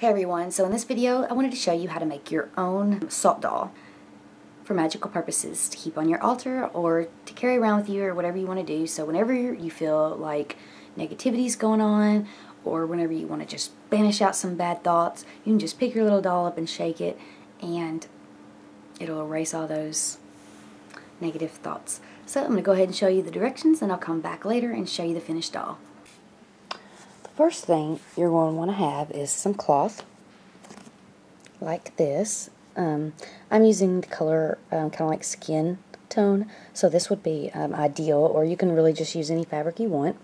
Hey everyone, so in this video I wanted to show you how to make your own salt doll for magical purposes to keep on your altar or to carry around with you or whatever you want to do. So whenever you feel like negativity's going on or whenever you want to just banish out some bad thoughts, you can just pick your little doll up and shake it and it'll erase all those negative thoughts. So I'm going to go ahead and show you the directions and I'll come back later and show you the finished doll. First thing you're going to want to have is some cloth like this. I'm using the color kind of like skin tone, so this would be ideal, or you can really just use any fabric you want.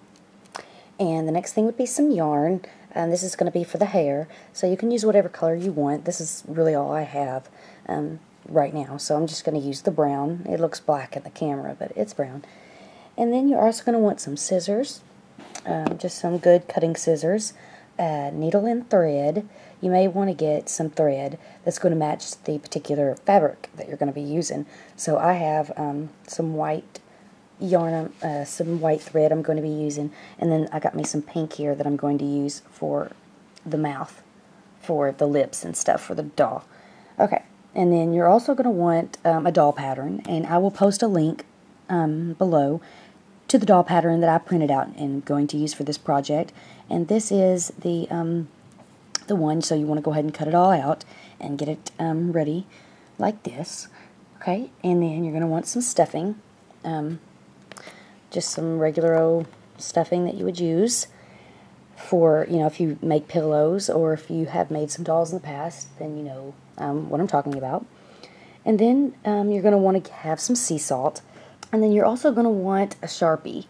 And the next thing would be some yarn. This is going to be for the hair, so you can use whatever color you want. This is really all I have right now, so I'm just going to use the brown. It looks black in the camera, but it's brown. And then you're also going to want some scissors. Just some good cutting scissors, needle and thread. You may want to get some thread that's going to match the particular fabric that you're going to be using. So I have some white yarn, some white thread I'm going to be using, and then I got me some pink here that I'm going to use for the mouth, for the lips and stuff for the doll. Okay, and then you're also going to want a doll pattern, and I will post a link below to the doll pattern that I printed out and am going to use for this project. And this is the one, so you want to go ahead and cut it all out and get it ready like this. Okay, and then you're going to want some stuffing, just some regular old stuffing that you would use for, you know, if you make pillows or if you have made some dolls in the past, then you know what I'm talking about. And then you're going to want to have some sea salt. And then you're also going to want a Sharpie.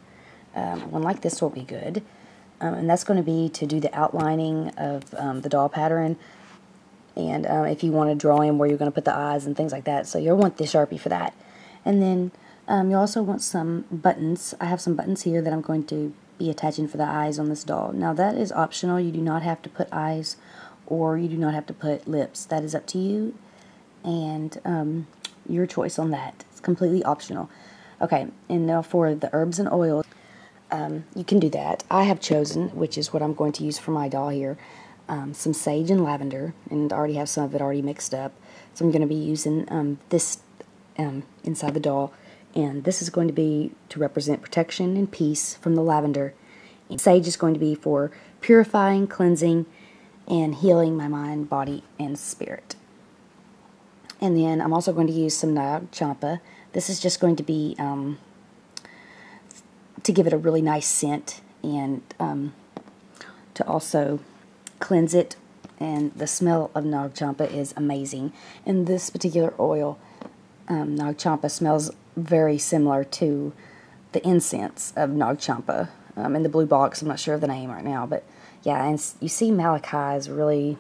One like this will be good. And that's going to be to do the outlining of the doll pattern. And if you want to draw in where you're going to put the eyes and things like that. So you'll want the Sharpie for that. And then you also want some buttons. I have some buttons here that I'm going to be attaching for the eyes on this doll. Now that is optional. You do not have to put eyes or you do not have to put lips. That is up to you and your choice on that. It's completely optional. Okay, and now for the herbs and oils, you can do that. I have chosen, which is what I'm going to use for my doll here, some sage and lavender, and I already have some of it already mixed up. So I'm going to be using this inside the doll, and this is going to be to represent protection and peace from the lavender. And sage is going to be for purifying, cleansing, and healing my mind, body, and spirit. And then I'm also going to use some Nag Champa. This is just going to be to give it a really nice scent and to also cleanse it. And the smell of Nag Champa is amazing. And this particular oil, Nag Champa, smells very similar to the incense of Nag Champa. In the blue box, I'm not sure of the name right now, but yeah, and you see Magickal is really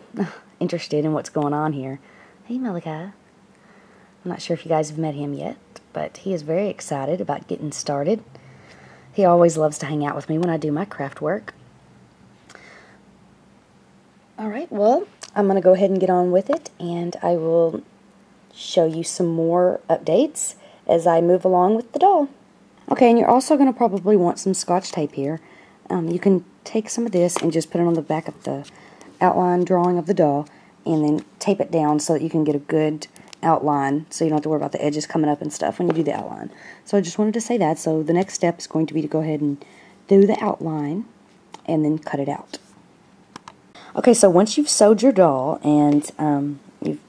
interested in what's going on here. Hey Magickal. I'm not sure if you guys have met him yet, but he is very excited about getting started. He always loves to hang out with me when I do my craft work. Alright, well, I'm going to go ahead and get on with it, and I will show you some more updates as I move along with the doll. Okay, and you're also going to probably want some Scotch tape here. You can take some of this and just put it on the back of the outline drawing of the doll, and then tape it down so that you can get a good outline, so you don't have to worry about the edges coming up and stuff when you do the outline. So I just wanted to say that. So the next step is going to be to go ahead and do the outline and then cut it out. Okay, so once you've sewed your doll and you've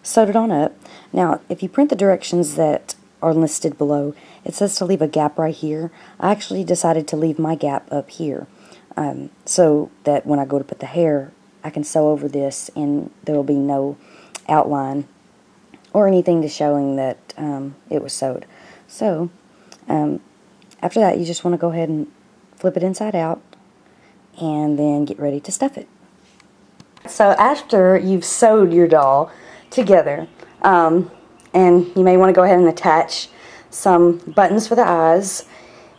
sewed it on up, now if you print the directions that are listed below, it says to leave a gap right here. I actually decided to leave my gap up here so that when I go to put the hair, I can sew over this and there will be no outline or anything to showing that it was sewed. So after that, you just want to go ahead and flip it inside out and then get ready to stuff it. So after you've sewed your doll together, and you may want to go ahead and attach some buttons for the eyes,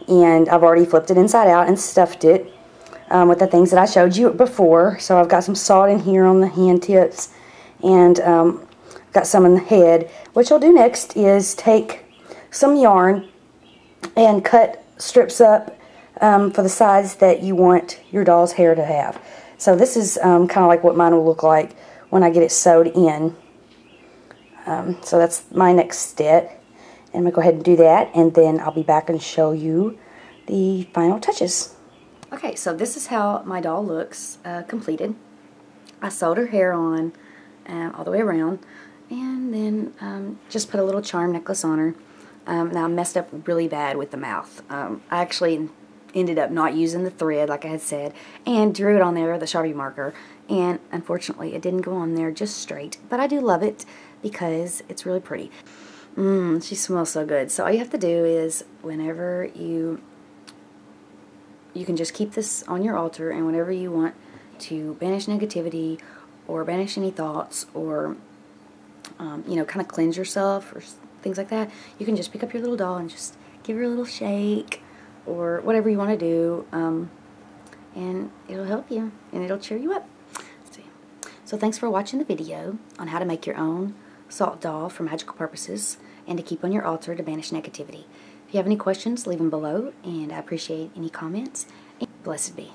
and I've already flipped it inside out and stuffed it with the things that I showed you before. So I've got some salt in here on the hand tips, and got some in the head. What you'll do next is take some yarn and cut strips up for the size that you want your doll's hair to have. So this is kind of like what mine will look like when I get it sewed in. So that's my next step. And I'm going to go ahead and do that, and then I'll be back and show you the final touches. Okay, so this is how my doll looks completed. I sewed her hair on all the way around, and then just put a little charm necklace on her. Now I messed up really bad with the mouth. I actually ended up not using the thread like I had said, and drew it on there with a Sharpie marker, and unfortunately it didn't go on there just straight, but I do love it because it's really pretty. She smells so good. So all you have to do is whenever you can just keep this on your altar, and whenever you want to banish negativity or banish any thoughts, or you know, kind of cleanse yourself or things like that, you can just pick up your little doll and just give her a little shake or whatever you want to do, and it'll help you and it'll cheer you up. So thanks for watching the video on how to make your own salt doll for magical purposes and to keep on your altar to banish negativity. If you have any questions, leave them below, and I appreciate any comments. Blessed be.